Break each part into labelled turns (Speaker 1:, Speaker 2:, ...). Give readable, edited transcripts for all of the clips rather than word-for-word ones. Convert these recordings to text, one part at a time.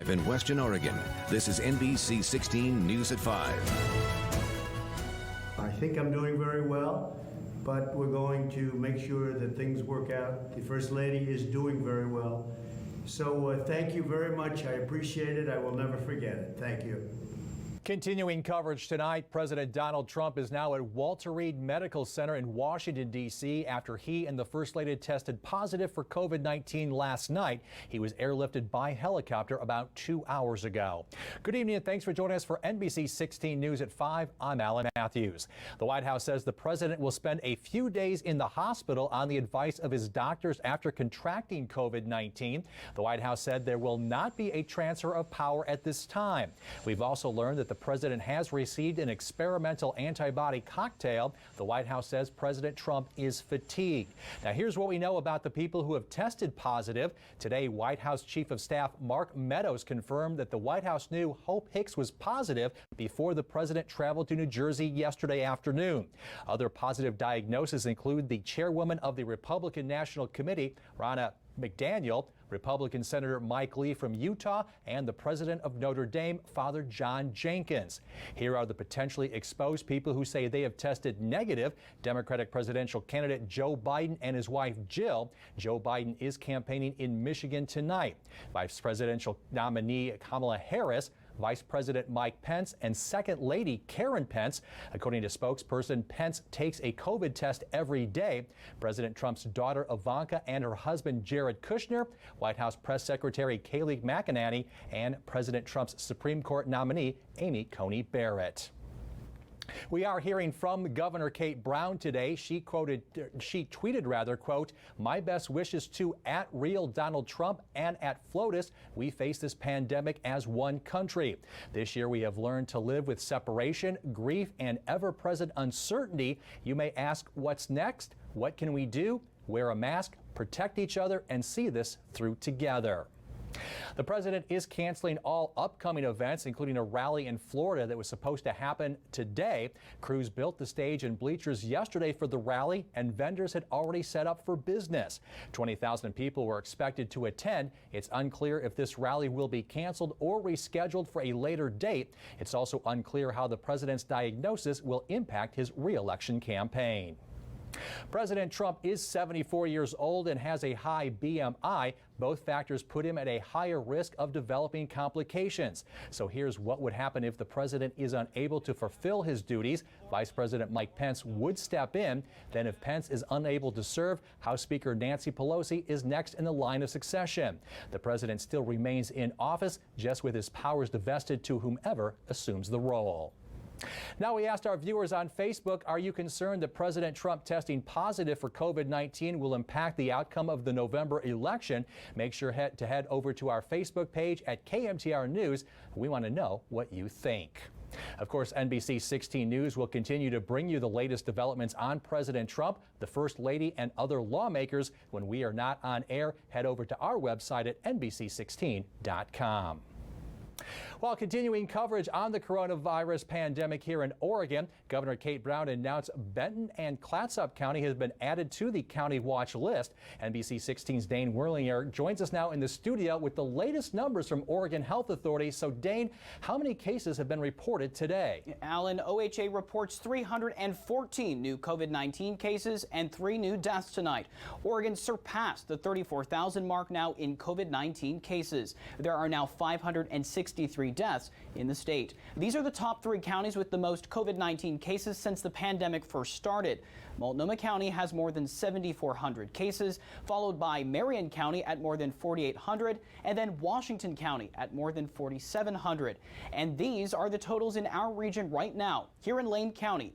Speaker 1: In Western Oregon, this is NBC 16 News at 5.
Speaker 2: I think I'm doing very well, but we're going to make sure that things work out. The First Lady is doing very well. So thank you very much. I appreciate it. I will never forget it. Thank you.
Speaker 3: Continuing coverage tonight, President Donald Trump is now at Walter Reed Medical Center in Washington, D.C. after he and the First Lady tested positive for COVID-19 last night. He was airlifted by helicopter about 2 hours ago. Good evening and thanks for joining us for NBC 16 News at 5. I'm Alan Matthews. The White House says the president will spend a few days in the hospital on the advice of his doctors after contracting COVID-19. The White House said there will not be a transfer of power at this time. We've also learned that the president has received an experimental antibody cocktail. The White House says President Trump is fatigued. Now, here's what we know about the people who have tested positive. Today, White House Chief of Staff Mark Meadows confirmed that the White House knew Hope Hicks was positive before the president traveled to New Jersey yesterday afternoon. Other positive diagnoses include the chairwoman of the Republican National Committee, Ronna McDaniel, Republican Senator Mike Lee from Utah, and the president of Notre Dame, Father John Jenkins. Here are the potentially exposed people who say they have tested negative: Democratic presidential candidate Joe Biden and his wife Jill. Joe Biden is campaigning in Michigan tonight. Vice presidential nominee Kamala Harris, Vice President Mike Pence, and Second Lady Karen Pence. According to spokesperson, Pence takes a COVID test every day. President Trump's daughter Ivanka and her husband Jared Kushner, White House Press Secretary Kayleigh McEnany, and President Trump's Supreme Court nominee Amy Coney Barrett. We are hearing from Governor Kate Brown today. She tweeted, quote, "My best wishes to @real Donald Trump and @FLOTUS. We face this pandemic as one country. This year we have learned to live with separation, grief, and ever-present uncertainty. You may ask, what's next? What can we do? Wear a mask, protect each other, and see this through together." The president is canceling all upcoming events, including a rally in Florida that was supposed to happen today. Crews built the stage and bleachers yesterday for the rally, and vendors had already set up for business. 20,000 people were expected to attend. It's unclear if this rally will be canceled or rescheduled for a later date. It's also unclear how the president's diagnosis will impact his re-election campaign. President Trump is 74 years old and has a high BMI. Both factors put him at a higher risk of developing complications. So here's what would happen if the president is unable to fulfill his duties. Vice President Mike Pence would step in. Then if Pence is unable to serve, House Speaker Nancy Pelosi is next in the line of succession. The president still remains in office, just with his powers divested to whomever assumes the role. Now, we asked our viewers on Facebook, are you concerned that President Trump testing positive for COVID-19 will impact the outcome of the November election? Make sure to head over to our Facebook page at KMTR News. We want to know what you think. Of course, NBC 16 News will continue to bring you the latest developments on President Trump, the First Lady, and other lawmakers. When we are not on air, head over to our website at NBC16.com. While continuing coverage on the coronavirus pandemic here in Oregon, Governor Kate Brown announced Benton and Clatsop County has been added to the county watch list. NBC 16's Dane Werlinger joins us now in the studio with the latest numbers from Oregon Health Authority. So, Dane, how many cases have been reported today?
Speaker 4: Alan, OHA reports 314 new COVID-19 cases and 3 new deaths tonight. Oregon surpassed the 34,000 mark now in COVID-19 cases. There are now 563 deaths in the state. These are the top 3 counties with the most COVID-19 cases since the pandemic first started. Multnomah County has more than 7,400 cases, followed by Marion County at more than 4,800, and then Washington County at more than 4,700. And these are the totals in our region right now. Here in Lane County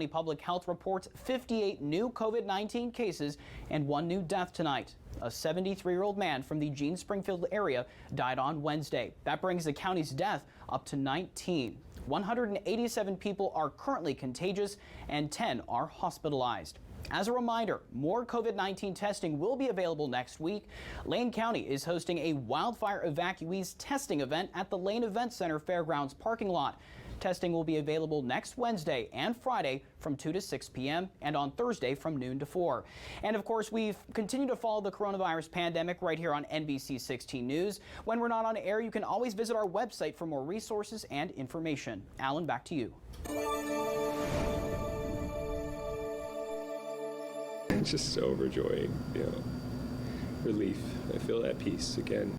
Speaker 4: Public Health reports 58 new COVID-19 cases and 1 new death tonight. A 73-year-old man from the Gene Springfield area died on Wednesday. That brings the county's death up to 19. 187 people are currently contagious and 10 are hospitalized. As a reminder, more COVID-19 testing will be available next week. Lane County is hosting a wildfire evacuees testing event at the Lane Event Center Fairgrounds parking lot. Testing will be available next Wednesday and Friday from 2 to 6 p.m. and on Thursday from noon to 4. And of course, we've continued to follow the coronavirus pandemic right here on NBC 16 News. When we're not on air, you can always visit our website for more resources and information. Alan, back to you.
Speaker 5: It's just so overjoying, relief. I feel at peace again.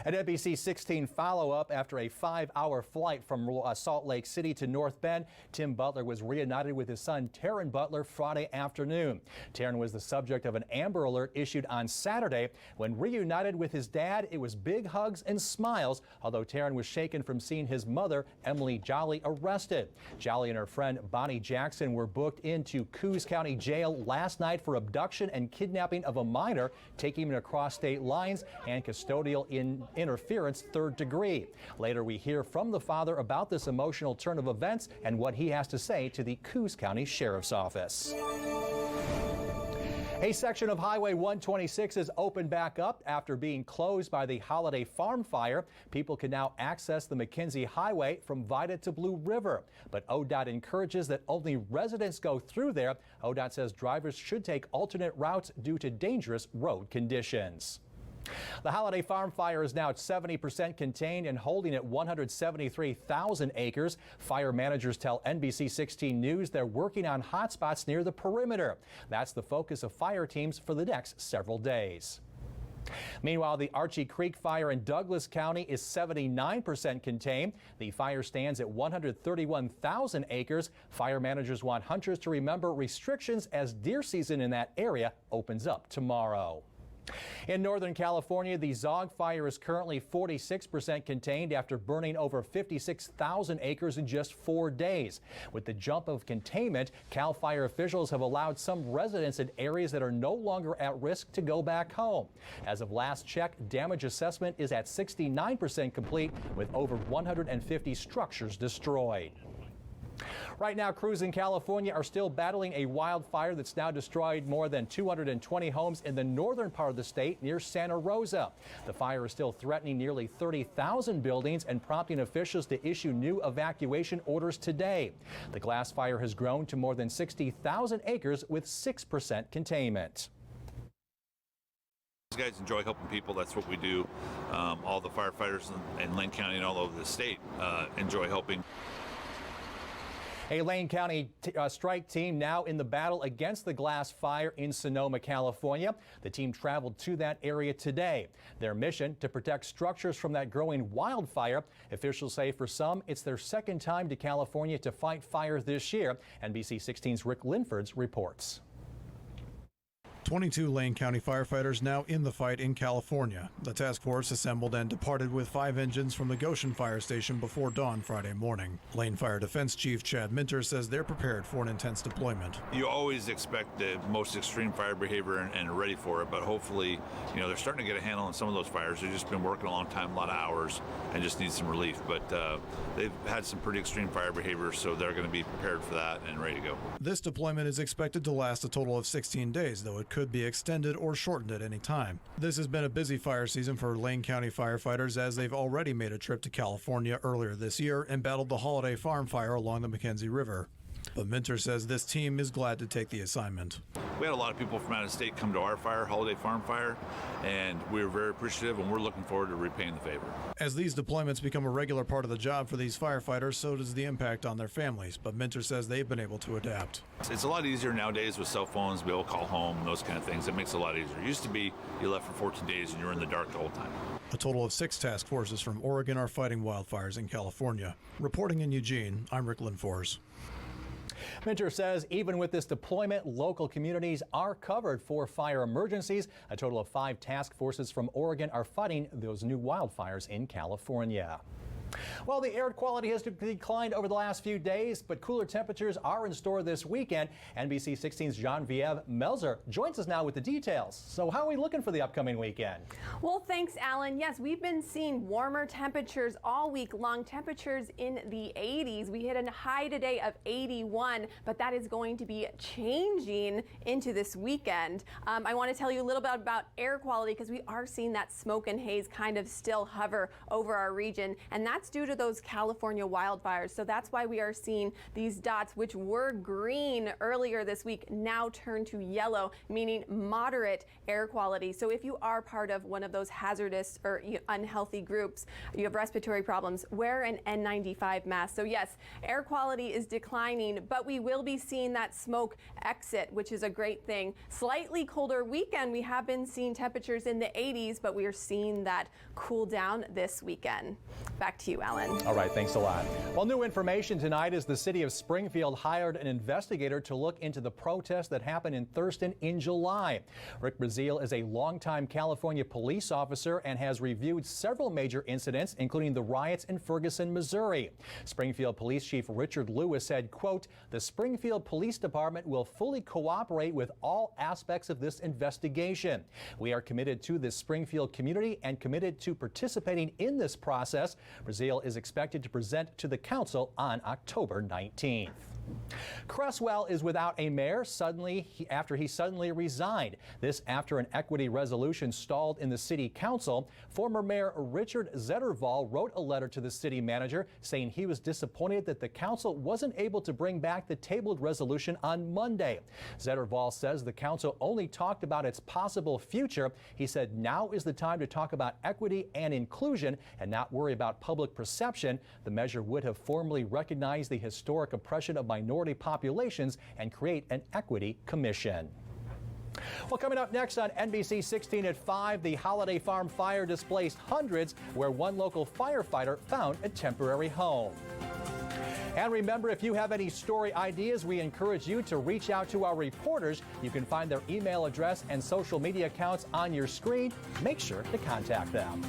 Speaker 3: An NBC 16 follow-up after a 5-hour flight from Salt Lake City to North Bend. Tim Butler was reunited with his son, Taryn Butler, Friday afternoon. Taryn was the subject of an Amber Alert issued on Saturday. When reunited with his dad, it was big hugs and smiles, although Taryn was shaken from seeing his mother, Emily Jolly, arrested. Jolly and her friend, Bonnie Jackson, were booked into Coos County Jail last night for abduction and kidnapping of a minor, taking him across state lines, and custodial interference, 3rd degree. Later, we hear from the father about this emotional turn of events and what he has to say to the Coos County Sheriff's Office. A section of Highway 126 is opened back up after being closed by the Holiday Farm Fire. People can now access the McKenzie Highway from Vida to Blue River. But ODOT encourages that only residents go through there. ODOT says drivers should take alternate routes due to dangerous road conditions. The Holiday Farm Fire is now at 70% contained and holding at 173,000 acres. Fire managers tell NBC 16 News they're working on hotspots near the perimeter. That's the focus of fire teams for the next several days. Meanwhile, the Archie Creek fire in Douglas County is 79% contained. The fire stands at 131,000 acres. Fire managers want hunters to remember restrictions as deer season in that area opens up tomorrow. In Northern California, the ZOGG fire is currently 46% contained after burning over 56,000 acres in just 4 days. With the jump of containment, CAL FIRE officials have allowed some residents in areas that are no longer at risk to go back home. As of last check, damage assessment is at 69% complete, with over 150 structures destroyed. Right now, crews in California are still battling a wildfire that's now destroyed more than 220 homes in the northern part of the state near Santa Rosa. The fire is still threatening nearly 30,000 buildings and prompting officials to issue new evacuation orders today. The glass fire has grown to more than 60,000 acres with 6% containment.
Speaker 6: These guys enjoy helping people. That's what we do. All the firefighters in Lane County and all over the state enjoy helping.
Speaker 3: A Lane County strike team now in the battle against the glass fire in Sonoma, California. The team traveled to that area today. Their mission to protect structures from that growing wildfire. Officials say for some, it's their second time to California to fight fire this year. NBC 16's Rick Linfords reports.
Speaker 7: 22 Lane County firefighters now in the fight in California. The task force assembled and departed with 5 engines from the Goshen fire station before dawn Friday morning. Lane Fire Defense Chief Chad Minter says they're prepared for an intense deployment.
Speaker 6: You always expect the most extreme fire behavior and are ready for it, but hopefully, they're starting to get a handle on some of those fires. They've just been working a long time, a lot of hours, and just need some relief. But they've had some pretty extreme fire behavior, so they're going to be prepared for that and ready to go.
Speaker 7: This deployment is expected to last a total of 16 days, though it could be extended or shortened at any time. This has been a busy fire season for Lane County firefighters, as they've already made a trip to California earlier this year and battled the Holiday Farm fire along the McKenzie River. But Minter says this team is glad to take the assignment.
Speaker 6: We had a lot of people from out of state come to our fire, Holiday Farm Fire, and we were very appreciative, and we're looking forward to repaying the favor. As
Speaker 7: these deployments become a regular part of the job for these firefighters, so does the impact on their families. But Minter says they've been able to adapt.
Speaker 6: It's a lot easier nowadays with cell phones, be able to call home, those kind of things. It makes it a lot easier. It used to be you left for 14 days and you were in the dark the whole time.
Speaker 7: A total of 6 task forces from Oregon are fighting wildfires in California. Reporting in Eugene, I'm Rick Linfords.
Speaker 3: Minter says even with this deployment, local communities are covered for fire emergencies. A total of 5 task forces from Oregon are fighting those new wildfires in California. Well, the air quality has declined over the last few days, but cooler temperatures are in store this weekend. NBC 16's Genevieve Melzer joins us now with the details. So how are we looking for the upcoming weekend?
Speaker 8: Well, thanks, Alan. Yes, we've been seeing warmer temperatures all week long, temperatures in the 80s. We hit a high today of 81, but that is going to be changing into this weekend. I want to tell you a little bit about air quality because we are seeing that smoke and haze kind of still hover over our region, and that's that's due to those California wildfires. So that's why we are seeing these dots, which were green earlier this week, now turn to yellow, meaning moderate air quality. So if you are part of one of those hazardous or unhealthy groups, you have respiratory problems, wear an N95 mask. So yes, air quality is declining, but we will be seeing that smoke exit, which is a great thing. Slightly colder weekend. We have been seeing temperatures in the 80s, but we are seeing that cool down this weekend. Back to you, Alan.
Speaker 3: All right, thanks a lot. Well, new information tonight is the city of Springfield hired an investigator to look into the protest that happened in Thurston in July. Rick Brazil is a longtime California police officer and has reviewed several major incidents, including the riots in Ferguson, Missouri. Springfield Police Chief Richard Lewis said, quote, "The Springfield Police Department will fully cooperate with all aspects of this investigation. We are committed to this Springfield community and committed to participating in this process." Brazil is expected to present to the council on October 19th. Creswell is without a mayor after he suddenly resigned. This after an equity resolution stalled in the city council. Former Mayor Richard Zettervall wrote a letter to the city manager saying he was disappointed that the council wasn't able to bring back the tabled resolution on Monday. Zettervall says the council only talked about its possible future. He said now is the time to talk about equity and inclusion and not worry about public perception. The measure would have formally recognized the historic oppression of minority populations and create an equity commission. Well, coming up next on NBC 16 at 5, the Holiday Farm fire displaced hundreds where one local firefighter found a temporary home. And remember, if you have any story ideas, we encourage you to reach out to our reporters. You can find their email address and social media accounts on your screen. Make sure to contact them.